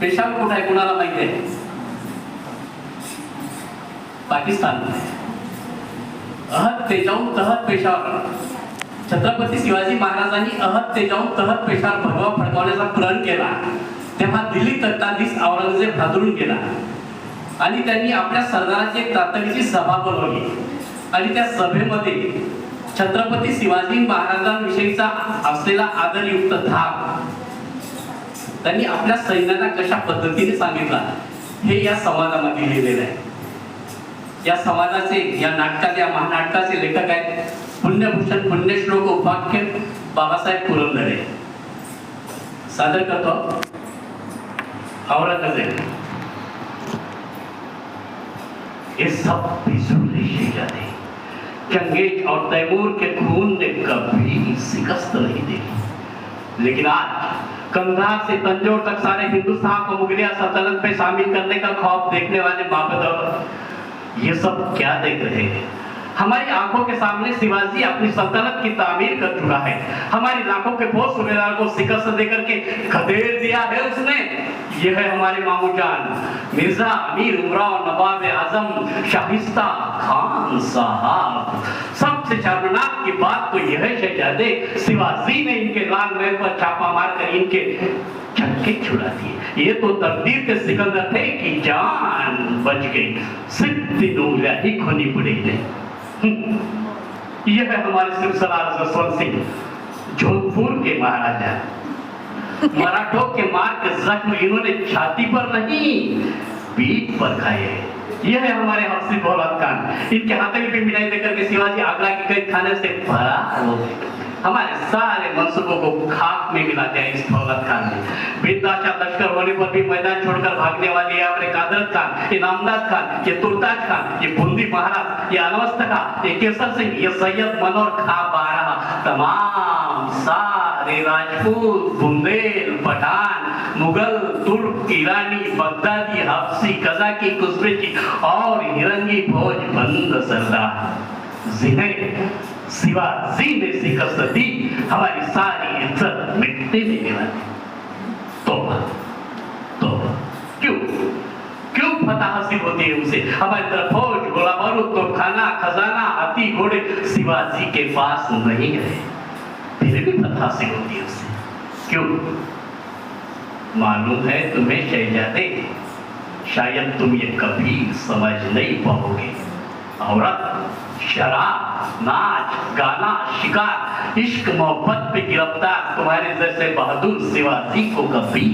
पेशावर कुठं आहे कुणाला माहिती आहे? पाकिस्तान. अहद ते जाऊन तहत पेशावर. छत्रपती शिवाजी महाराजांनी अहद ते जाऊन तहत पेशावर भगवा फडकवण्याचा प्रण केला तेव्हा दिल्ली तत्ताधीश औरंगजेब हादरून गेला आणि त्यांनी आपल्या सरदाराची एक तातडीची सभा बोलवली आणि त्या सभेमध्ये छत्रपती शिवाजी महाराजांविषयीचा असलेला आदरयुक्त धाक त्यांनी आपल्या सैन्याला कशा पद्धतीने सांगितला हे या संवादामध्ये लिहिलेलं आहे. या संवादाचे या नाटकाचे या महानाटकाचे लेखक आहेत पुण्यभूषण पुण्यश्लोक उपाख्य बाबासाहेब पुरंदरे. सादर करतो औरंगजेब. ये सब बेसुरे शहजादे चंगेज और तैमूर के खून ने कभी शिकस्त नहीं देखी, लेकिन आज कंधार से तंजौर तक सारे हिंदुस्तान को मुगलिया सल्तनत पे शामिल करने का ख्वाब देखने वाले बाबत ये सब क्या देख रहे हैं? हमारी आंखों के सामने शिवाजी अपनी सल्तनत की तामीर कर चुका है. हमारी लाखों के फौज सूबेदार को शिकस्त देकर के खदेड़ दिया है उसने. ये है हमारे मामूजान मिर्जा अमीर उमराव नवाब आजम शाहिस्ता खान साहब. सबसे शर्मनाक की बात तो यह है शहजादे शिवाजी ने इनके लाल महल पर छापा मारकर इनके चक्के छुड़ा दिए. ये तो तकदीर के सिकंदर थे कि जान बच गई. सिर्फ तीन उंगलियां ही खोनी पड़ी है. यह है हमारे सिलसिला जसवंत सिंह जोधपुर के महाराजा. मराठों के मार के जख्म इन्होंने छाती पर नहीं पीठ पर खाए. यह है हमारे हफ्सी दौलत खान. इनके हाथों की मिलाई देकर के शिवाजी आगरा के कैद खाने से फरार हो गए. हमारे सारे मंसूबों को खाक में मिला दिया इस दौलत खान ने. बिंदाशा लश्कर होने पर भी मैदान छोड़कर भागने वाले ये हमारे कादरत खान, ये नामदाद खान, ये तुर्ताज खान, ये बूंदी महाराज, ये अनवस्त खान, ये केसर सिंह, ये सैयद मनोर खां बारह, तमाम सारे राजपूत, बुंदेल, पठान, मुगल, तुर्क, ईरानी, बगदादी, हफ्सी, कजाकी, कुस्बेकी और हिरंगी फौज बंद सरदार जिन्हें शिवाजी ने शिकस्त दी हमारी सारी इज्जत मिटने देने वाली. तो क्यों क्यों फतह हासिल होती है उसे? हमारी तरफ फौज, गोला बारूद, तोपखाना, खजाना, हाथी, घोड़े शिवाजी के पास नहीं है, फिर भी फतह हासिल होती है उसे. क्यों? मालूम है तुम्हें शहजादे, शायद तुम ये कभी समझ नहीं पाओगे. औरत, शराब, नाच, गाना, शिकार, इश्क मोहब्बत पे गिरफ्तार तुम्हारे जैसे बहादुर शिवाजी को कभी